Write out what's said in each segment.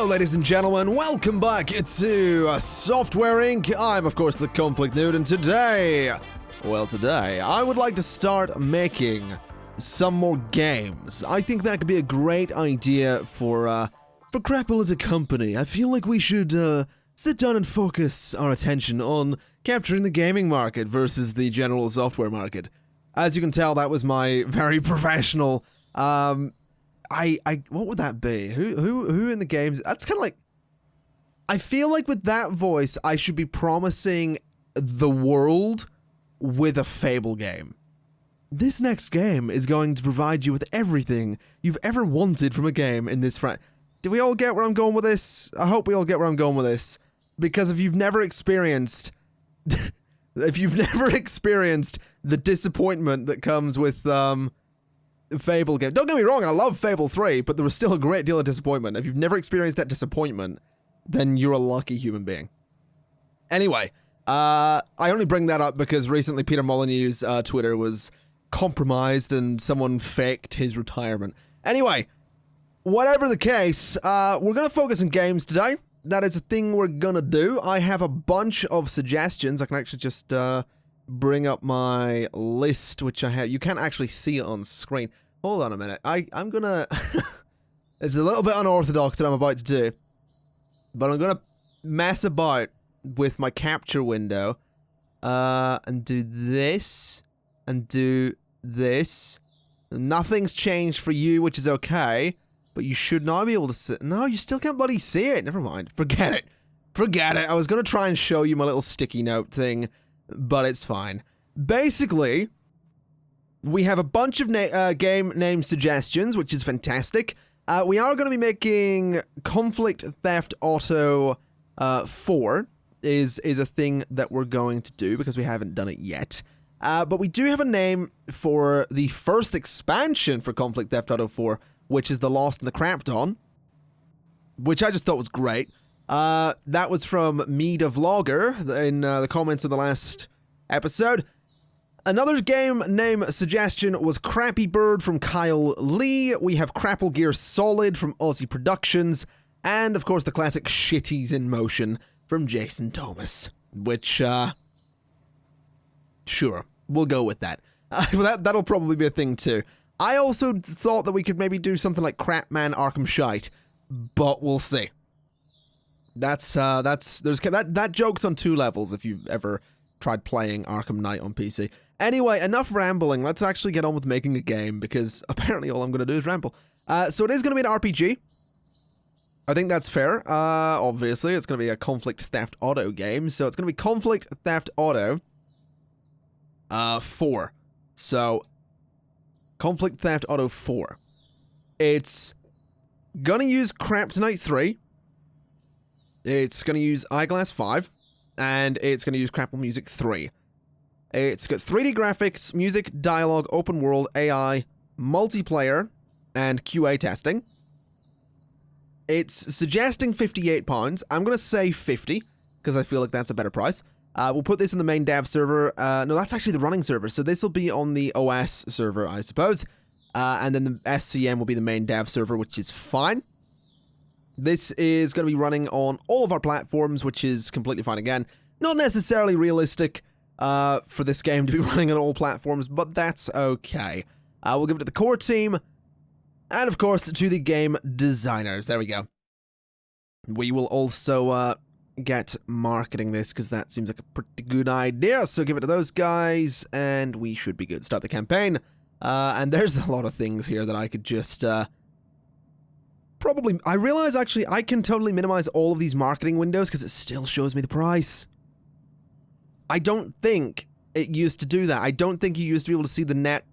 Hello ladies and gentlemen, welcome back to Software Inc. I'm of course the ConflictNerd, and today I would like to start making some more games. I think that could be a great idea for Crapple as a company. I feel like we should sit down and focus our attention on capturing the gaming market versus the general software market. As you can tell, that was my very professional, what would that be? Who in the games? That's kind of like, I feel like with that voice, I should be promising the world with a Fable game. This next game is going to provide you with everything you've ever wanted from a game in this Do we all get where I'm going with this? I hope we all get where I'm going with this. Because if you've never experienced, the disappointment that comes with, Fable game. Don't get me wrong, I love Fable 3, but there was still a great deal of disappointment. If you've never experienced that disappointment, then you're a lucky human being. Anyway, I only bring that up because recently Peter Molyneux's Twitter was compromised and someone faked his retirement. Anyway, whatever the case, we're gonna focus on games today. That is a thing we're gonna do. I have a bunch of suggestions. I can actually just, bring up my list, which I have. You can't actually see it on screen. Hold on a minute. I'm gonna... It's a little bit unorthodox that I'm about to do, but I'm gonna mess about with my capture window, and do this, and do this. Nothing's changed for you, which is okay, but you should now be able to see... No, you still can't bloody see it. Never mind. Forget it. Forget it. I was gonna try and show you my little sticky note thing, but it's fine. Basically, we have a bunch of game name suggestions, which is fantastic. We are going to be making Conflict Theft Auto 4 is a thing that we're going to do because we haven't done it yet. But we do have a name for the first expansion for Conflict Theft Auto 4, which is The Lost and the Crapped-On, which I just thought was great. That was from Me the Vlogger in the comments of the last episode. Another game name suggestion was Crappy Bird from Kyle Lee. We have Crapple Gear Solid from Aussie Productions, and of course the classic Shitties in Motion from Jason Thomas, which, sure, we'll go with that. That'll probably be a thing too. I also thought that we could maybe do something like Crapman Arkham Shite, but we'll see. That joke's on two levels if you've ever tried playing Arkham Knight on PC. Anyway, enough rambling. Let's actually get on with making a game, because apparently all I'm going to do is ramble. So it is going to be an RPG. I think that's fair. Obviously, it's going to be a Conflict Theft Auto game, so it's going to be Conflict Theft Auto 4. So, Conflict Theft Auto 4. It's going to use Kryptonite 3. It's going to use Eyeglass 5, and it's going to use Crapple Music 3. It's got 3D graphics, music, dialogue, open world, AI, multiplayer, and QA testing. It's suggesting £58. I'm going to say 50, because I feel like that's a better price. We'll put this in the main dev server. No, that's actually the running server, so this will be on the OS server, I suppose. And then the SCM will be the main dev server, which is fine. This is going to be running on all of our platforms, which is completely fine again. Not necessarily realistic for this game to be running on all platforms, but that's okay. We'll give it to the core team, and of course to the game designers. There we go. We will also get marketing this, because that seems like a pretty good idea. So give it to those guys, and we should be good. Start the campaign. And there's a lot of things here that I could just... Probably, I realize actually I can totally minimize all of these marketing windows because it still shows me the price. I don't think it used to do that. I don't think you used to be able to see the net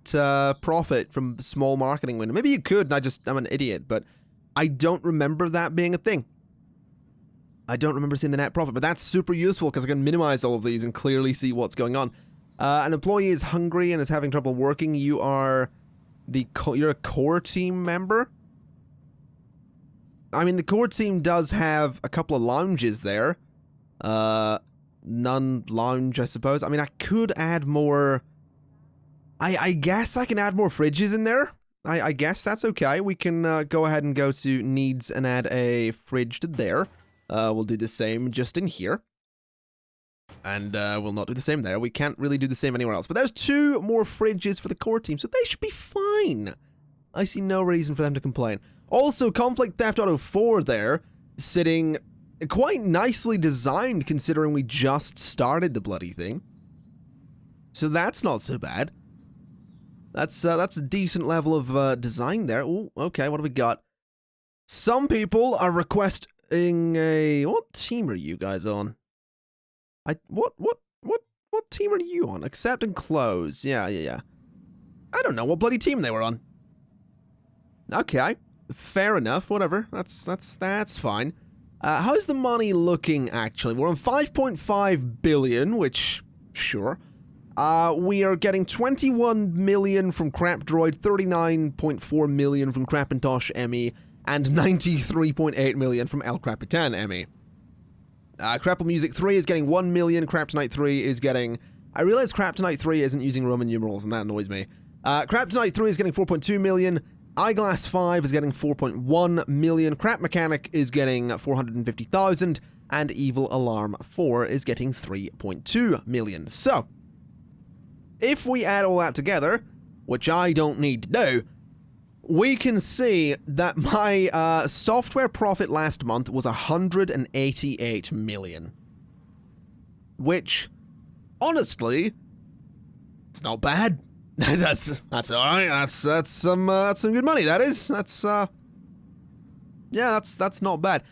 profit from small marketing window. Maybe you could, and I'm an idiot, but I don't remember that being a thing. I don't remember seeing the net profit, but that's super useful because I can minimize all of these and clearly see what's going on. An employee is hungry and is having trouble working. You're a core team member? I mean, the core team does have a couple of lounges there. None lounge, I suppose. I mean, I could add more... I guess I can add more fridges in there. I guess that's okay. We can go ahead and go to needs and add a fridge to there. We'll do the same just in here. And we'll not do the same there. We can't really do the same anywhere else. But there's 2 more fridges for the core team, so they should be fine. I see no reason for them to complain. Also, Conflict Theft Auto 4 there, sitting quite nicely designed considering we just started the bloody thing. So that's not so bad. That's a decent level of design there. Ooh, okay, what do we got? Some people are requesting a... What team are you guys on? What team are you on? Accept and close. Yeah. I don't know what bloody team they were on. Okay, fair enough. Whatever. That's fine. How's the money looking actually? We're on 5.5 billion, which sure. We are getting 21 million from Crap Droid, 39.4 million from Crapintosh ME, and 93.8 million from El Crapitan ME. Crapple Music 3 is getting 1 million, Craptonite 3 is getting... I realize Craptonite 3 isn't using Roman numerals, and that annoys me. Craptonite 3 is getting 4.2 million, Eyeglass 5 is getting 4.1 million, Crap Mechanic is getting 450,000, and Evil Alarm 4 is getting 3.2 million. So, if we add all that together, which I don't need to do, we can see that my software profit last month was 188 million. Which, honestly, it's not bad. that's alright. That's some good money, that is. That's not bad.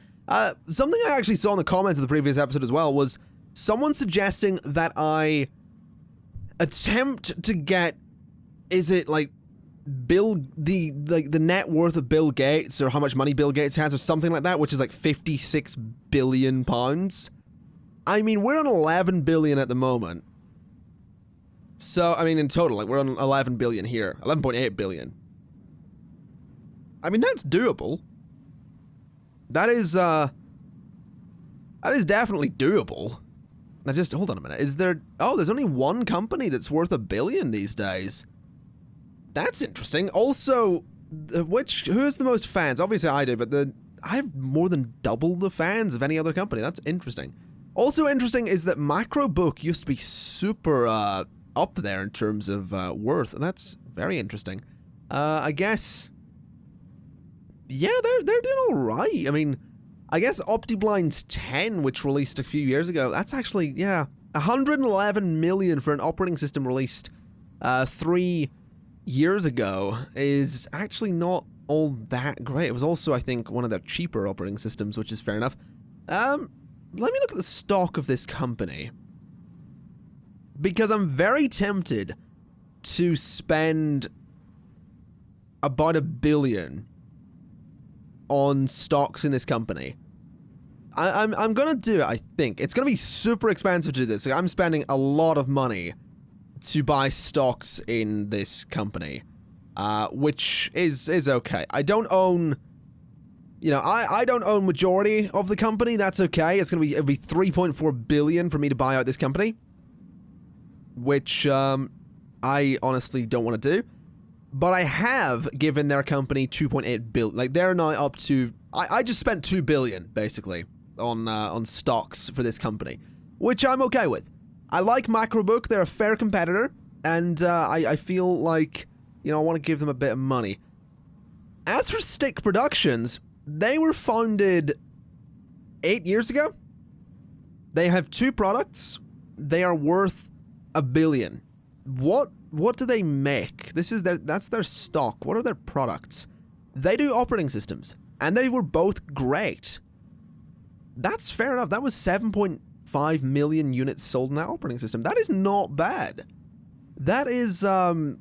Something I actually saw in the comments of the previous episode as well was someone suggesting that I attempt to get, is it like the net worth of Bill Gates, or how much money Bill Gates has, or something like that, which is like 56 billion pounds. I mean, we're on 11 billion at the moment. So, I mean, in total, like, we're on 11 billion here. 11.8 billion. I mean, that's doable. That is definitely doable. Now, just, hold on a minute. Is there... Oh, there's only one company that's worth $1 billion these days. That's interesting. Also, who has the most fans? Obviously, I do, but I have more than double the fans of any other company. That's interesting. Also interesting is that Macrobook used to be super, up there in terms of, worth, and that's very interesting. I guess... Yeah, they're doing alright. I mean... I guess OptiBlind's 10, which released a few years ago, that's actually, yeah, 111 million for an operating system released 3 years ago is actually not all that great. It was also, I think, one of their cheaper operating systems, which is fair enough. Let me look at the stock of this company, because I'm very tempted to spend about $1 billion on stocks in this company. I'm gonna do it, I think. It's gonna be super expensive to do this. Like, I'm spending a lot of money to buy stocks in this company, which is okay. I don't own, you know, I don't own majority of the company. That's okay. It'll be 3.4 billion for me to buy out this company, which I honestly don't want to do. But I have given their company 2.8 billion. Like, they're now up to... I just spent 2 billion, basically, on stocks for this company, which I'm okay with. I like Macrobook. They're a fair competitor, and I feel like, you know, I want to give them a bit of money. As for Stick Productions, they were founded 8 years ago. They have 2 products. They are worth $1 billion. What do they make? That's their stock. What are their products? They do operating systems, and they were both great. That's fair enough. That was 7.5 million units sold in that operating system. That is not bad. That is, yeah,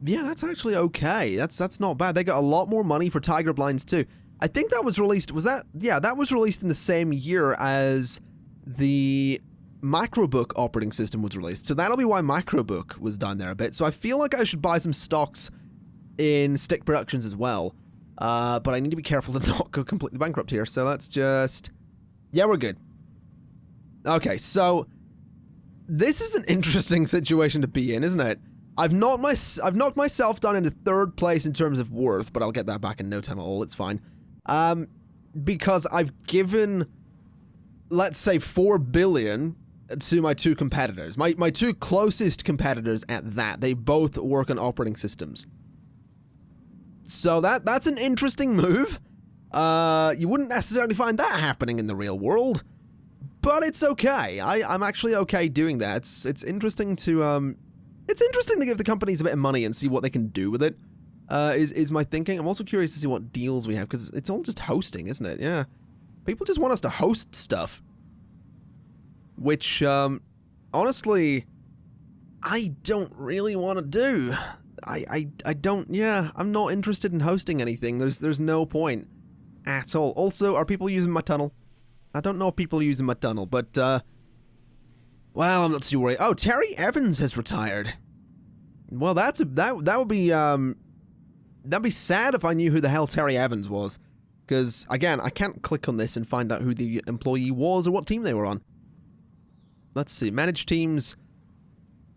that's actually okay. That's not bad. They got a lot more money for Tiger Blinds too. I think that was released, that was released in the same year as the Macrobook operating system was released, so that'll be why Macrobook was down there a bit. So I feel like I should buy some stocks in Stick Productions as well, but I need to be careful to not go completely bankrupt here, so let's just... Yeah, we're good. Okay, so this is an interesting situation to be in, isn't it? I've knocked myself down into 3rd place in terms of worth, but I'll get that back in no time at all. It's fine. Because I've given, let's say, 4 billion to my 2 competitors. My 2 closest competitors at that. They both work on operating systems. So that's an interesting move. You wouldn't necessarily find that happening in the real world, but it's okay. I'm actually okay doing that. It's interesting to give the companies a bit of money and see what they can do with it. Is my thinking. I'm also curious to see what deals we have, because it's all just hosting, isn't it? Yeah. People just want us to host stuff. Which, honestly, I don't really want to do. I don't, yeah, I'm not interested in hosting anything. There's no point at all. Also, are people using my tunnel? I don't know if people are using my tunnel, but, well, I'm not too worried. Oh, Terry Evans has retired. Well, that would be, that'd be sad if I knew who the hell Terry Evans was. Because, again, I can't click on this and find out who the employee was or what team they were on. Let's see, manage teams.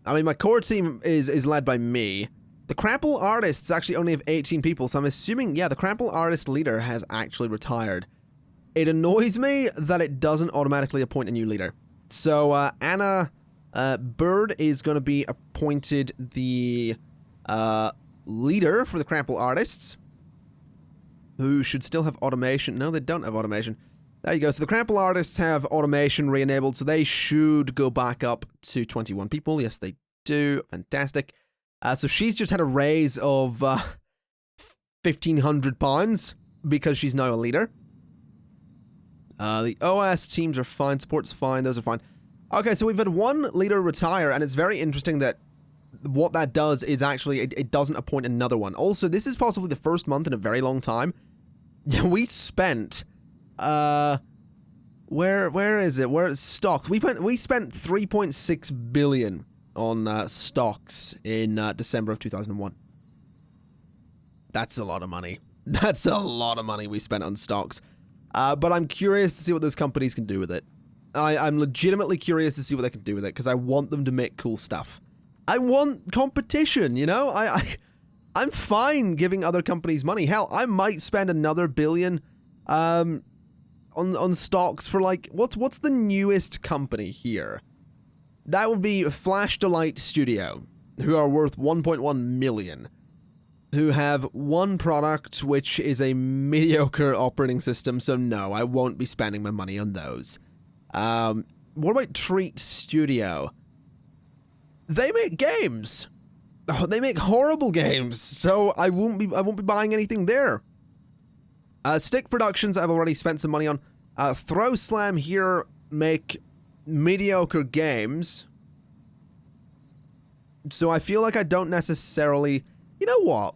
I mean, my core team is led by me. The Crapple artists actually only have 18 people, so I'm assuming, yeah, the Crapple artist leader has actually retired. It annoys me that it doesn't automatically appoint a new leader. So, Anna Bird is going to be appointed the leader for the Crapple artists, who should still have automation. No, they don't have automation. There you go. So the Crapple artists have automation re-enabled, so they should go back up to 21 people. Yes, they do. Fantastic. So she's just had a raise of £1,500 because she's now a leader. The OS teams are fine. Support's fine. Those are fine. Okay, so we've had one leader retire, and it's very interesting that what that does is actually it doesn't appoint another one. Also, this is possibly the first month in a very long time. We spent... where is it? Where is stocks? We spent 3.6 billion on stocks in December of 2001. That's a lot of money. That's a lot of money we spent on stocks. But I'm curious to see what those companies can do with it. I'm legitimately curious to see what they can do with it, because I want them to make cool stuff. I want competition, you know? I'm fine giving other companies money. Hell, I might spend another billion on stocks for, like, what's the newest company here? That would be Flash Delight Studio, who are worth 1.1 million, who have one product which is a mediocre operating system, so no, I won't be spending my money on those. What about Treat Studio? They make games. Oh, they make horrible games, so I won't be buying anything there. Stick Productions I've already spent some money on. Throw Slam here make mediocre games. So I feel like I don't necessarily... You know what?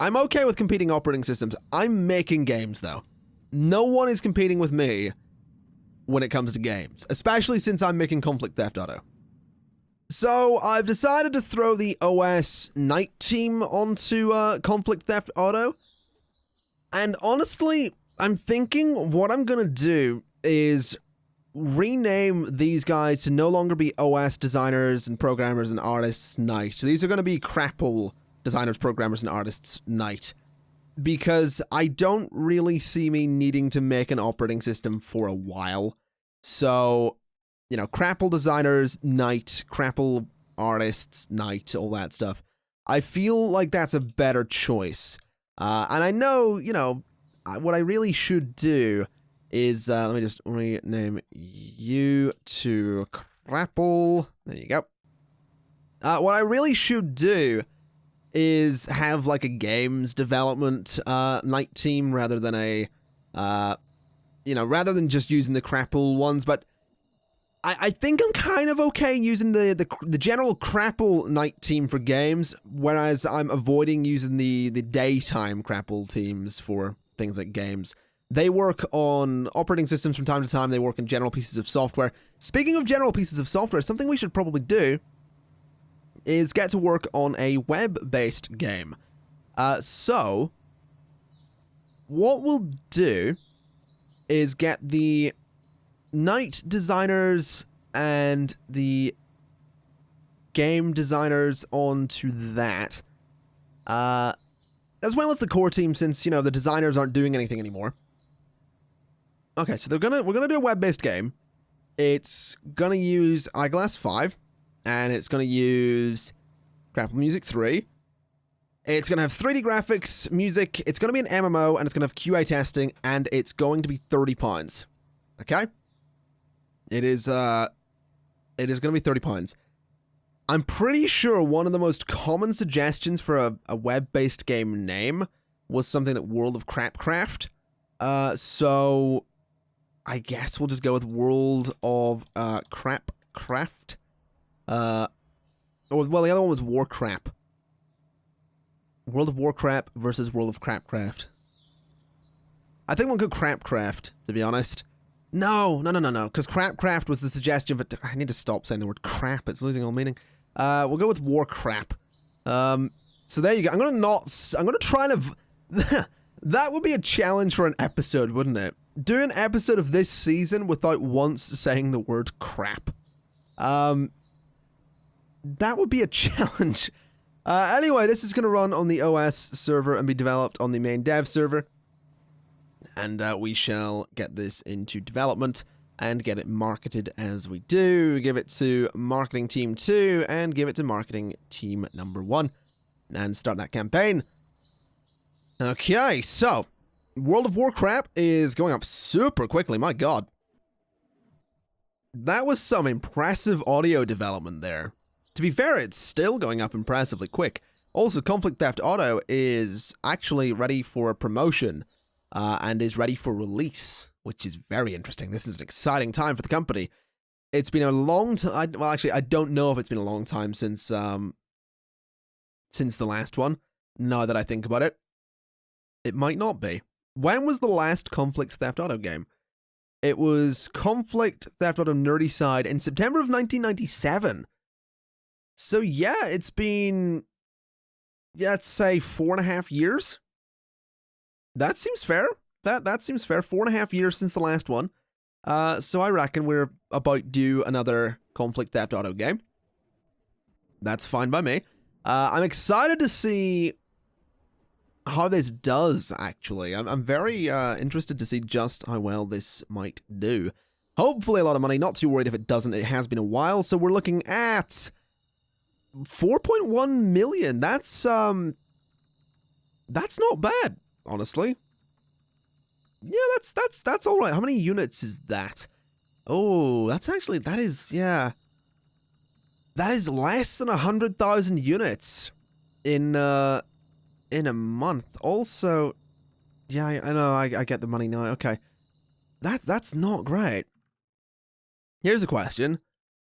I'm okay with competing operating systems. I'm making games, though. No one is competing with me when it comes to games, especially since I'm making Conflict Theft Auto. So I've decided to throw the OS Night team onto Conflict Theft Auto. And honestly, I'm thinking what I'm gonna do is rename these guys to no longer be OS designers and programmers and artists Night. So these are gonna be Crapple designers, programmers, and artists Night. Because I don't really see me needing to make an operating system for a while. So, you know, Crapple designers Night, Crapple artists Night, all that stuff. I feel like that's a better choice. And I know, you know, what I really should do is, let me just rename you to Crapple. There you go. What I really should do is have, like, a games development, Night team rather than a, you know, rather than just using the Crapple ones, but I think I'm kind of okay using the general Crapple Night team for games, whereas I'm avoiding using the daytime Crapple teams for things like games. They work on operating systems from time to time, they work on general pieces of software. Speaking of general pieces of software, something we should probably do is get to work on a web-based game. So, what we'll do is get the Night designers and the game designers onto that. As well as the core team, since, you know, the designers aren't doing anything anymore. Okay, so we're gonna do a web-based game. It's gonna use Eyeglass 5, and it's gonna use Crapple Music 3. It's gonna have 3D graphics, music, it's gonna be an MMO, and it's gonna have QA testing, and it's going to be £30. Okay? It is gonna be £30. I'm pretty sure one of the most common suggestions for a web-based game name was something like World of Crapcraft. So I guess we'll just go with World of Crapcraft. Well, the other one was Warcrap. World of Warcrap versus World of Crapcraft. I think we'll go Crapcraft, to be honest. No, because Crapcraft was the suggestion, but I need to stop saying the word crap, it's losing all meaning. We'll go with Warcrap. So there you go. I'm gonna try and that would be a challenge for an episode, wouldn't it? Do an episode of this season without once saying the word crap. That would be a challenge. Anyway, this is going to run on the OS server and be developed on the main dev server. And we shall get this into development and get it marketed as we do. Give it to marketing team 2 and give it to marketing team number 1. And start that campaign. Okay, so World of Warcraft is going up super quickly, my god. That was some impressive audio development there. To be fair, it's still going up impressively quick. Also, Conflict Theft Auto is actually ready for promotion and is ready for release, which is very interesting. This is an exciting time for the company. It's been a long time. Well, actually, I don't know if it's been a long time since the last one. Now that I think about it, it might not be. When was the last Conflict Theft Auto game? It was Conflict Theft Auto Nerdy Side in September of 1997. So yeah, it's been, let's say 4.5 years. That seems fair. That seems fair. 4.5 years since the last one. So I reckon we're about due another Conflict Theft Auto game. That's fine by me. I'm excited to see how this does, actually. I'm very interested to see just how well this might do. Hopefully a lot of money, not too worried if it doesn't. It has been a while, so we're looking at 4.1 million. That's not bad, honestly. Yeah, that's all right. How many units is that? Oh, that is less than 100,000 units in a month. Also, yeah, I know, I get the money now. Okay, that's not great. Here's a question.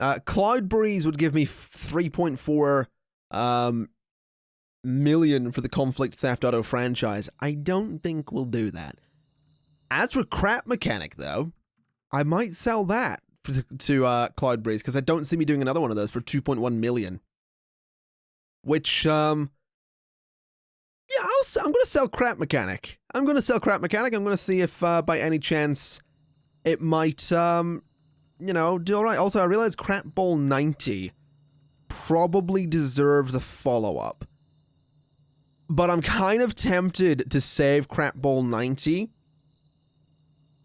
Cloudbreeze would give me 3.4 million for the Conflict Theft Auto franchise. I don't think we'll do that. As for Crap Mechanic, though, I might sell that to Cloudbreeze, because I don't see me doing another one of those for 2.1 million. Which, yeah, I'm going to sell Crap Mechanic. I'm going to to see if, by any chance, it might, you know, do alright. Also, I realize Crap Bowl 90 probably deserves a follow-up. But I'm kind of tempted to save Crap Bowl 90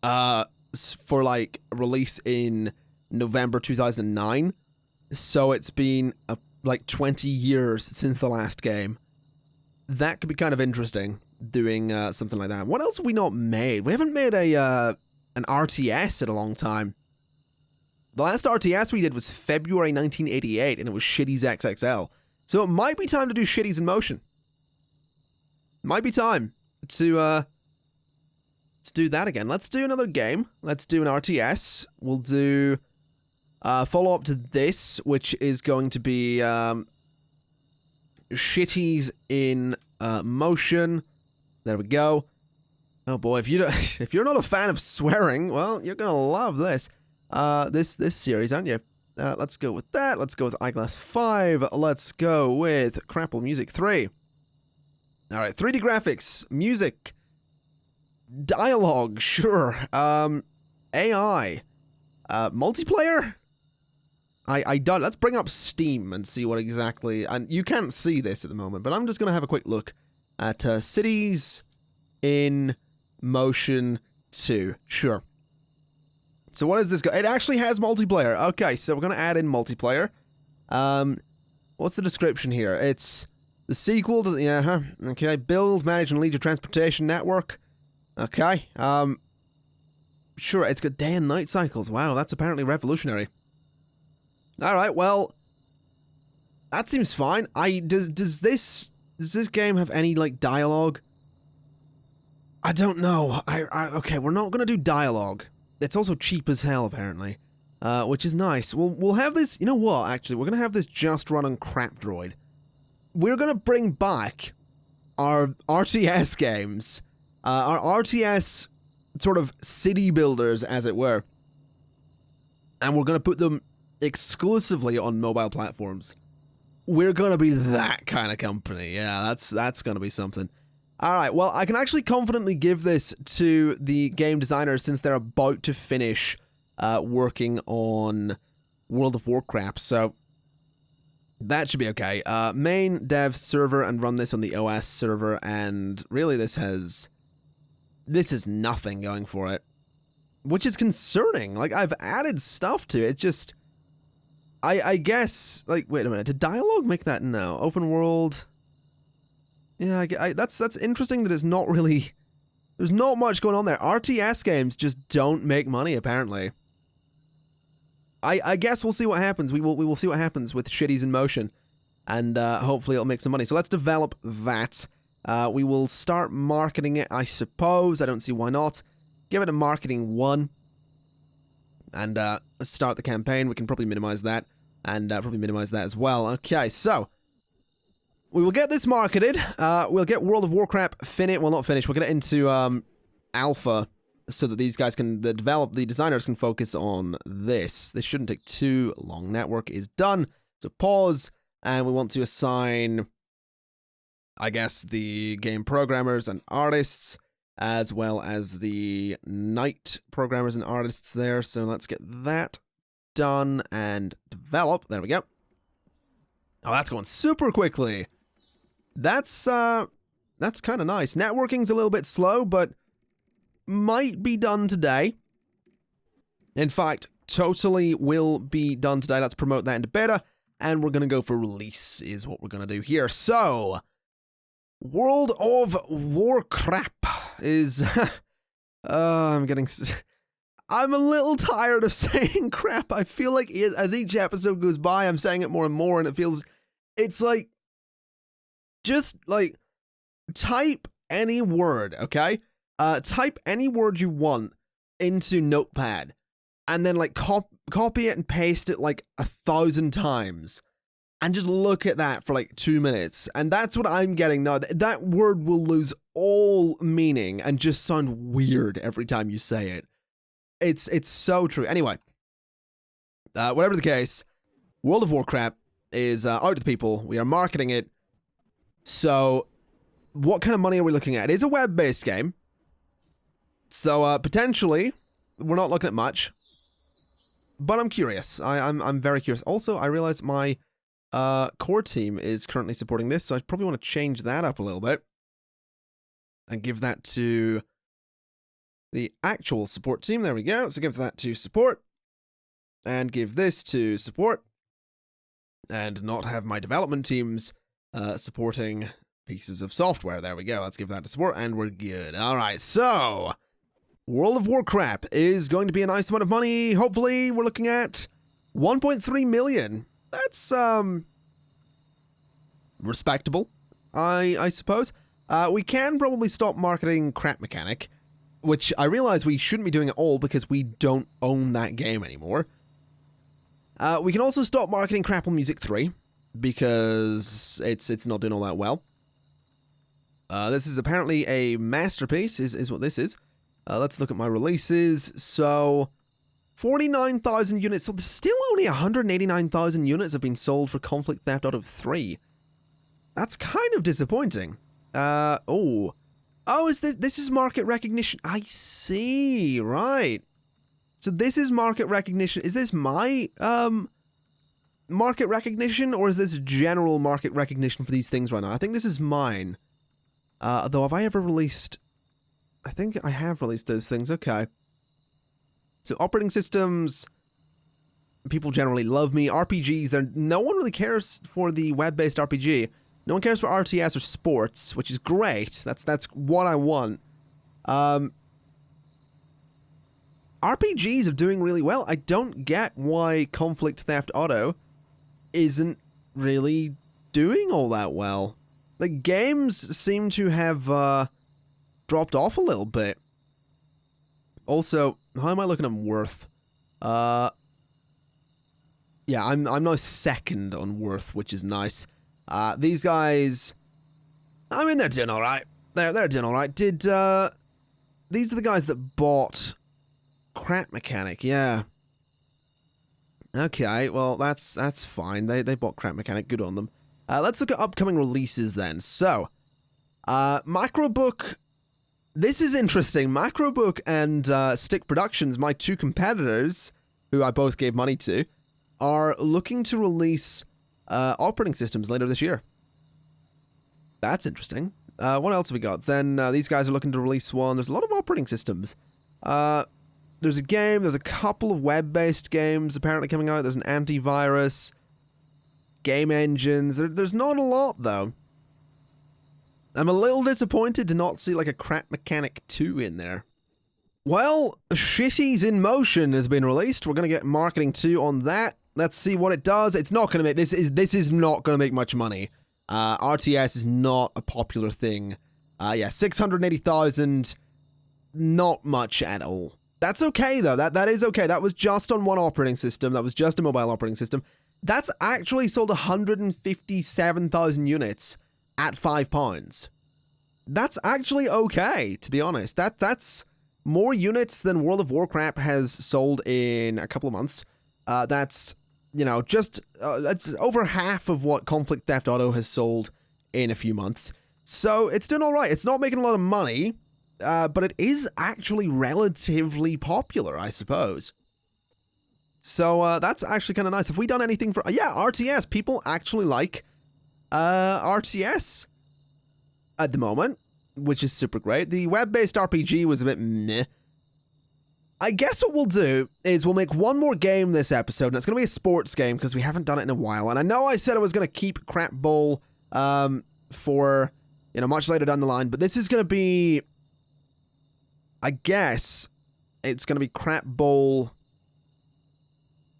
for, like, release in November 2009. So it's been, like, 20 years since the last game. That could be kind of interesting, doing something like that. What else have we not made? We haven't made an RTS in a long time. The last RTS we did was February 1988, and it was Shitties XXL. So it might be time to do Shitties in motion. Might be time to do that again. Let's do another game. Let's do an RTS. We'll do follow-up to this, which is going to be Shitties in motion. There we go. Oh boy, if you're not a fan of swearing, well, you're gonna love this. This series, aren't you? Let's go with that. Let's go with Eyeglass 5. Let's go with Crapple Music 3. Alright, 3D graphics, music, dialogue, sure. AI, multiplayer? I don't. Let's bring up Steam and see what exactly... And you can't see this at the moment, but I'm just going to have a quick look at Cities in Motion 2. Sure. So what is this? It actually has multiplayer. Okay, so we're going to add in multiplayer. What's the description here? It's the sequel to the... Okay, build, manage, and lead your transportation network. Okay. Sure, it's got day and night cycles. Wow, that's apparently revolutionary. Alright, well... That seems fine. Does this game have any, like, dialogue? I don't know. Okay, we're not gonna do dialogue. It's also cheap as hell, apparently. Which is nice. We'll have this... You know what, actually? We're gonna have this just run on Crap Droid. We're gonna bring back our RTS games. Our RTS sort of city builders, as it were. And we're gonna put them exclusively on mobile platforms. We're gonna be that kind of company. Yeah, that's gonna be something. Alright, well, I can actually confidently give this to the game designers since they're about to finish working on World of Warcrap, so that should be okay. Main dev server and run this on the OS server, and really this has nothing going for it, which is concerning. Like, I've added stuff to it, just, I guess, like, wait a minute, did dialogue make that? No. Open world... Yeah, that's interesting that it's not really... There's not much going on there. RTS games just don't make money, apparently. I guess we'll see what happens. We will see what happens with Shitties in Motion. And hopefully it'll make some money. So let's develop that. We will start marketing it, I suppose. I don't see why not. Give it a marketing 1. And let's start the campaign. We can probably minimize that. And probably minimize that as well. Okay, so... We will get this marketed. We'll get World of Warcrap finished. Well, not finished. We'll get it into alpha so that these guys can, the designers can focus on this. This shouldn't take too long. Network is done. So pause, and we want to assign, I guess, the game programmers and artists, as well as the night programmers and artists there. So let's get that done and develop. There we go. Oh, that's going super quickly. That's kind of nice. Networking's a little bit slow, but might be done today. In fact, totally will be done today. Let's promote that into beta, and we're going to go for release is what we're going to do here. So, World of Warcrap is... I'm a little tired of saying crap. I feel like as each episode goes by, I'm saying it more and more, and it feels... It's like... Just, like, type any word, okay? Type any word you want into Notepad, and then, like, copy it and paste it, like, 1,000 times, and just look at that for, like, 2 minutes. And that's what I'm getting now. That word will lose all meaning and just sound weird every time you say it. It's so true. Anyway, whatever the case, World of Warcrap is out to the people. We are marketing it. So, what kind of money are we looking at? It is a web-based game. So, potentially, we're not looking at much. But I'm curious. I'm very curious. Also, I realize my core team is currently supporting this, so I probably want to change that up a little bit. And give that to the actual support team. There we go. So, give that to support. And give this to support. And not have my development teams... supporting pieces of software. There we go. Let's give that to support, and we're good. Alright, so... World of Warcrap is going to be a nice amount of money. Hopefully, we're looking at 1.3 million. That's, respectable, I suppose. We can probably stop marketing Crap Mechanic, which I realize we shouldn't be doing at all because we don't own that game anymore. We can also stop marketing Crapple Music 3. Because it's not doing all that well. This is apparently a masterpiece, is what this is. Let's look at my releases. So, 49,000 units. So, there's still only 189,000 units have been sold for Conflict Theft out of 3. That's kind of disappointing. Oh, is this is market recognition? I see, right. So, this is market recognition. Is this my, market recognition, or is this general market recognition for these things right now? I think this is mine. Though, have I ever released... I think I have released those things. Okay. So, operating systems... People generally love me. RPGs, no one really cares for the web-based RPG. No one cares for RTS or sports, which is great. That's what I want. RPGs are doing really well. I don't get why Conflict Theft Auto isn't really doing all that well. The games seem to have dropped off a little bit. Also, how am I looking at worth? Yeah, I'm now second on worth, which is nice. These guys, I mean, they're doing all right. They're doing all right. These are the guys that bought Crap Mechanic, yeah. Okay, well, that's fine. They bought Crap Mechanic, good on them. Let's look at upcoming releases then. So, Microbook, this is interesting. Microbook and Stick Productions, my two competitors, who I both gave money to, are looking to release operating systems later this year. That's interesting. What else have we got? Then these guys are looking to release one. There's a lot of operating systems. There's a game. There's a couple of web-based games apparently coming out. There's an antivirus. Game engines. There's not a lot, though. I'm a little disappointed to not see, like, a Crap Mechanic 2 in there. Well, Shitties in Motion has been released. We're going to get marketing 2 on that. Let's see what it does. It's not going to make... This is not going to make much money. RTS is not a popular thing. Yeah, 680,000. Not much at all. That's okay, though. That is okay. That was just on one operating system. That was just a mobile operating system. That's actually sold 157,000 units at £5. That's actually okay, to be honest. That's more units than World of Warcrap has sold in a couple of months. That's, you know, just, that's over half of what Conflict Theft Auto has sold in a few months. So it's doing all right. It's not making a lot of money, but it is actually relatively popular, I suppose. So that's actually kind of nice. Have we done anything for... yeah, RTS. People actually like RTS at the moment, which is super great. The web-based RPG was a bit meh. I guess what we'll do is we'll make one more game this episode, and it's going to be a sports game because we haven't done it in a while. And I know I said I was going to keep Crap Bowl for, you know, much later down the line, but this is going to be... I guess it's going to be Crap Bowl...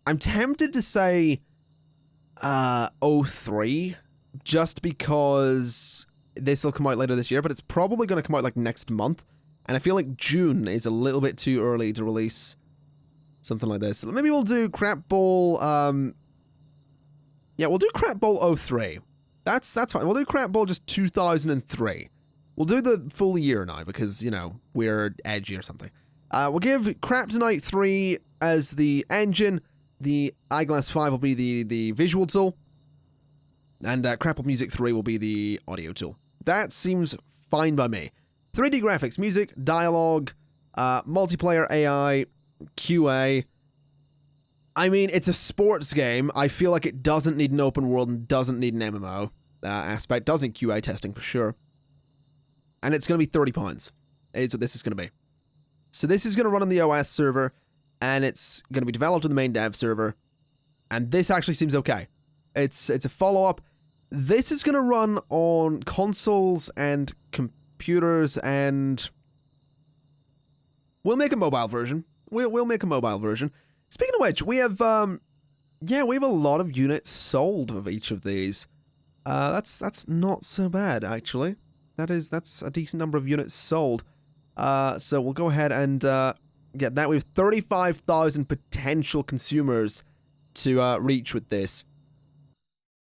I'm tempted to say 03, just because this will come out later this year, but it's probably going to come out like next month. And I feel like June is a little bit too early to release something like this. So maybe we'll do Crap Bowl, yeah, we'll do Crap Bowl 03. That's fine. We'll do Crap Bowl just 2003. We'll do the full year now because, you know, we're edgy or something. We'll give Craptonite 3 as the engine. The Eyeglass 5 will be the visual tool. And Crapple Music 3 will be the audio tool. That seems fine by me. 3D graphics, music, dialogue, multiplayer AI, QA. I mean, it's a sports game. I feel like it doesn't need an open world and doesn't need an MMO aspect. Does need QA testing for sure. And it's going to be £30. Is what this is going to be. So this is going to run on the OS server, and it's going to be developed on the main dev server. And this actually seems okay. It's a follow-up. This is going to run on consoles and computers, and we'll make a mobile version. We'll make a mobile version. Speaking of which, we have yeah, we have a lot of units sold of each of these. That's not so bad actually. That's a decent number of units sold. So we'll go ahead and get that. We have 35,000 potential consumers to reach with this.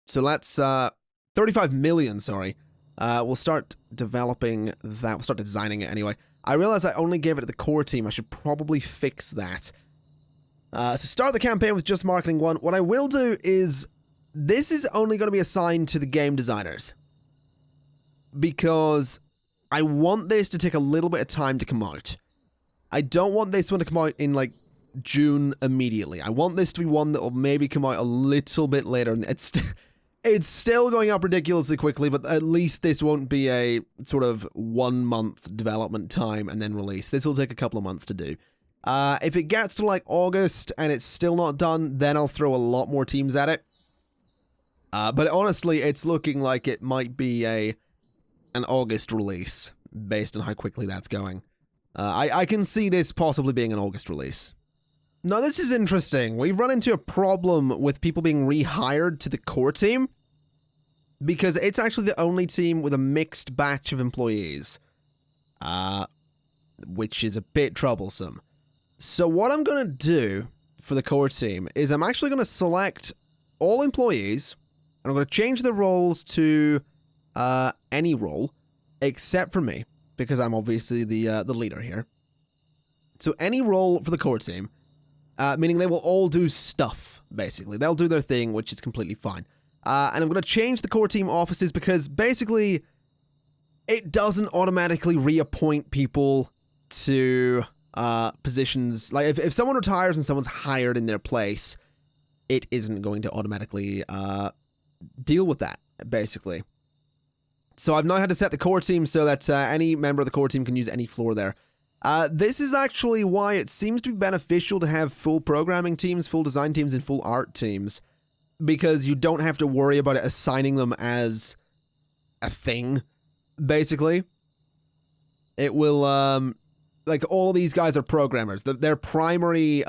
So let's 35 million, sorry. We'll start developing that. We'll start designing it anyway. I realize I only gave it to the core team. I should probably fix that. So start the campaign with just marketing 1. What I will do is this is only going to be assigned to the game designers, because I want this to take a little bit of time to come out. I don't want this one to come out in like June immediately. I want this to be one that will maybe come out a little bit later. It's still going up ridiculously quickly, but at least this won't be a sort of 1 month development time and then release. This will take a couple of months to do. If it gets to like August and it's still not done, then I'll throw a lot more teams at it. But honestly, it's looking like it might be an August release based on how quickly that's going. I can see this possibly being an August release. Now, this is interesting. We've run into a problem with people being rehired to the core team because it's actually the only team with a mixed batch of employees, which is a bit troublesome. So what I'm going to do for the core team is I'm actually going to select all employees, and I'm going to change the roles to any role except for me, because I'm obviously the leader here. So any role for the core team, meaning they will all do stuff, basically. They'll do their thing, which is completely fine. And I'm going to change the core team offices because basically it doesn't automatically reappoint people to positions. Like if someone retires and someone's hired in their place, it isn't going to automatically deal with that, basically. So I've now had to set the core team so that any member of the core team can use any floor there. This is actually why it seems to be beneficial to have full programming teams, full design teams, and full art teams, because you don't have to worry about it assigning them as a thing, basically. It will, like, all these guys are programmers. Their primary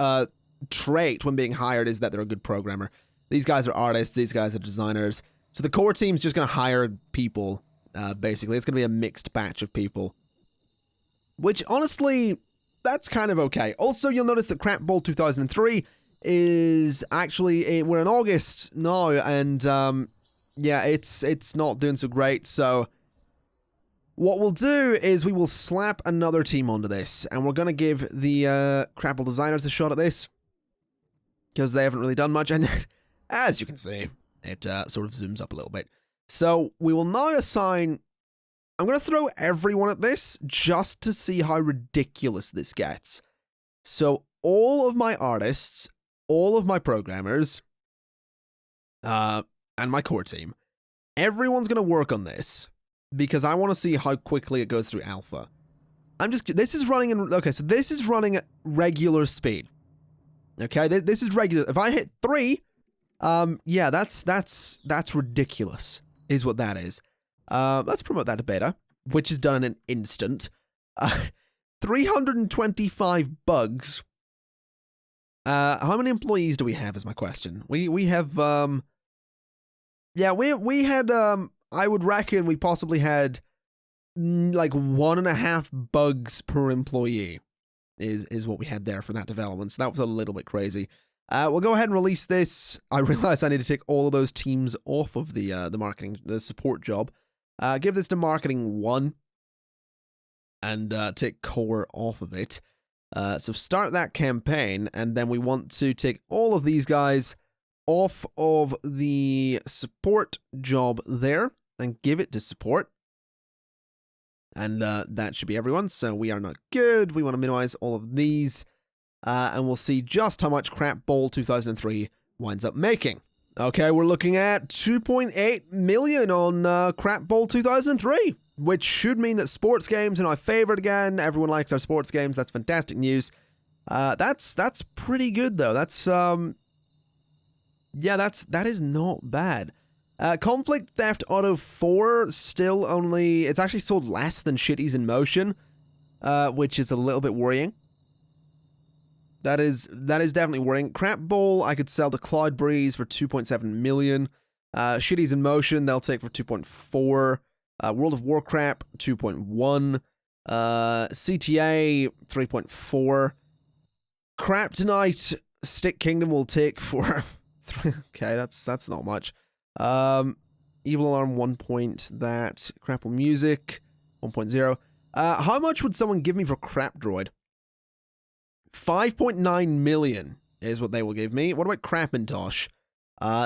trait when being hired is that they're a good programmer. These guys are artists, these guys are designers. So the core team's just going to hire people, basically. It's going to be a mixed batch of people. Which, honestly, that's kind of okay. Also, you'll notice that Crap Bowl 2003 is actually, we're in August now, and, yeah, it's not doing so great, so what we'll do is we will slap another team onto this, and we're going to give the Crapple designers a shot at this, because they haven't really done much, and as you can see, it sort of zooms up a little bit. So, we will now assign... I'm going to throw everyone at this just to see how ridiculous this gets. So all of my artists, all of my programmers, and my core team, everyone's going to work on this because I want to see how quickly it goes through alpha. This is running at regular speed. Okay, this is regular. If I hit 3, yeah, that's ridiculous, is what that is. Let's promote that to beta, which is done in an instant. 325 bugs. How many employees do we have is my question. We have, yeah, we had, I would reckon we possibly had, like 1.5 bugs per employee is what we had there for that development. So that was a little bit crazy. We'll go ahead and release this. I realize I need to take all of those teams off of the support job. Give this to marketing 1 and take core off of it. So start that campaign, and then we want to take all of these guys off of the support job there and give it to support. And that should be everyone. So we are not good. We want to minimize all of these, and we'll see just how much Crap Bowl 2003 winds up making. Okay, we're looking at 2.8 million on Crap Bowl 2003, which should mean that sports games are our favorite again. Everyone likes our sports games. That's fantastic news. That's pretty good though. That's yeah, that is not bad. Conflict Theft Auto 4 still only, it's actually sold less than Shitties in Motion, which is a little bit worrying. That is definitely worrying. Crap Bowl, I could sell to Cloud Breeze for 2.7 million. Shitties in Motion, they'll take for 2.4. World of Warcrap, 2.1. CTA, 3.4. Crap Tonight, Stick Kingdom will take for... okay, that's not much. Evil Alarm, 1 point that. Crapple Music, 1.0. How much would someone give me for Crap Droid? 5.9 million is what they will give me. What about Crapintosh?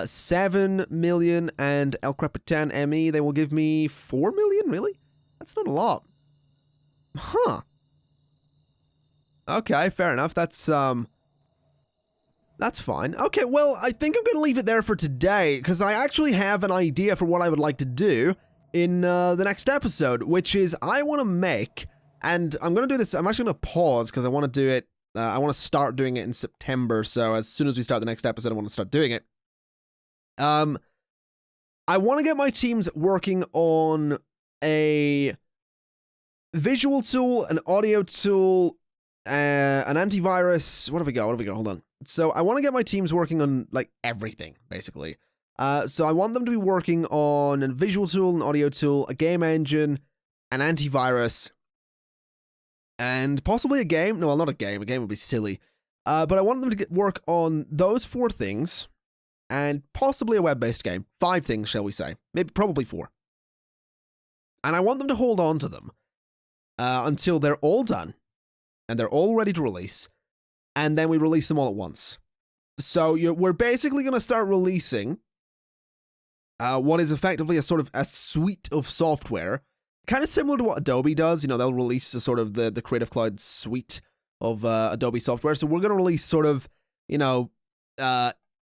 7 million, and El Crapitan ME, they will give me 4 million? Really? That's not a lot. Huh. Okay, fair enough. That's That's fine. Okay, well, I think I'm going to leave it there for today, because I actually have an idea for what I would like to do in the next episode, which is I want to make, and I'm going to do this, I'm actually going to pause, because I want to do it, I want to start doing it in September, so as soon as we start the next episode, I want to start doing it. I want to get my teams working on a visual tool, an audio tool, an antivirus. What have we got? Hold on. So I want to get my teams working on like everything, basically. So I want them to be working on a visual tool, an audio tool, a game engine, an antivirus, and possibly a game. No, well, not a game. A game would be silly. But I want them to work on those 4 things, and possibly a web-based game. 5 things, shall we say. Maybe, probably 4. And I want them to hold on to them until they're all done, and they're all ready to release, and then we release them all at once. So we're basically going to start releasing what is effectively a sort of a suite of software, kind of similar to what Adobe does. You know, they'll release a sort of the Creative Cloud suite of Adobe software. So we're going to release sort of, you know,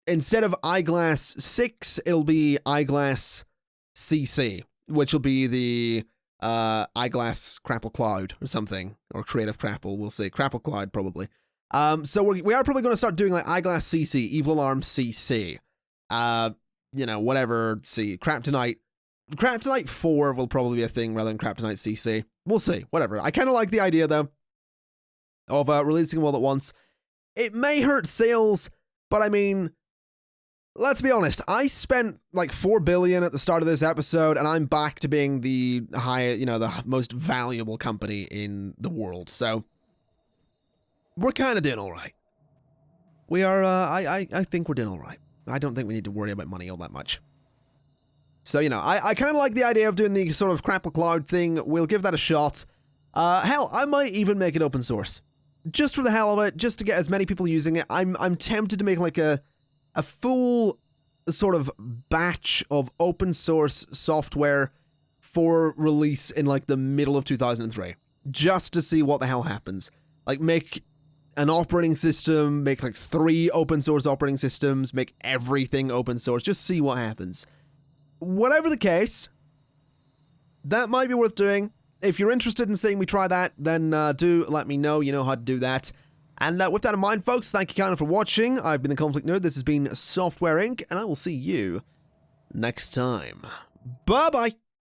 instead of Eyeglass 6, it'll be Eyeglass CC, which will be the Eyeglass Crapple Cloud or something, or Creative Crapple, we'll say. Crapple Cloud, probably. So we are probably going to start doing like Eyeglass CC, Evil Alarm CC, you know, whatever, see, Kryptonite 4 will probably be a thing rather than Kryptonite CC. We'll see, whatever. I kind of like the idea, though, of releasing them all at once. It may hurt sales, but I mean, let's be honest, I spent like $4 billion at the start of this episode, and I'm back to being the the most valuable company in the world, so we're kind of doing all right. We are, I think we're doing all right. I don't think we need to worry about money all that much. So, you know, I kind of like the idea of doing the sort of Crapple Cloud thing. We'll give that a shot. Hell, I might even make it open source. Just for the hell of it, just to get as many people using it. I'm tempted to make like a full sort of batch of open source software for release in like the middle of 2003. Just to see what the hell happens. Like, make an operating system, make like 3 open source operating systems, make everything open source, just see what happens. Whatever the case, that might be worth doing. If you're interested in seeing me try that, then do let me know. You know how to do that. And with that in mind, folks, thank you kind of for watching. I've been the Conflict Nerd. This has been Software Inc., and I will see you next time. Bye-bye!